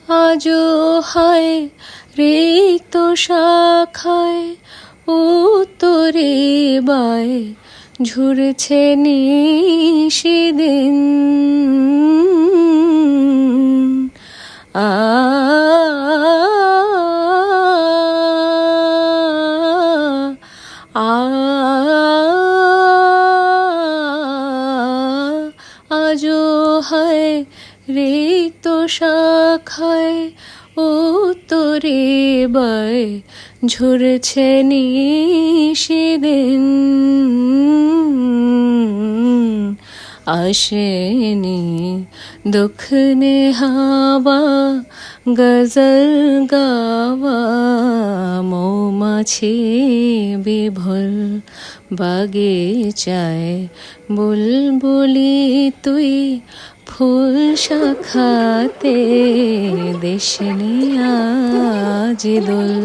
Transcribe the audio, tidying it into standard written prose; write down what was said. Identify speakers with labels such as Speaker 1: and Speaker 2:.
Speaker 1: আজও হায় রিক্ত শাখায় উত্তরে বায় ঝুরছে নিশিদিন। আ আ আজও হায় রিক্ত শাখায় উত্তরে বায় ঝরছে নিশিদিন। আসেনি দুঃখনে হাওয়া গজল গাওয়া, মৌমাছি বিভোল বাগিচায় বুলবুলি তুই ফুল শাখাতে দেশনি আজ দোল।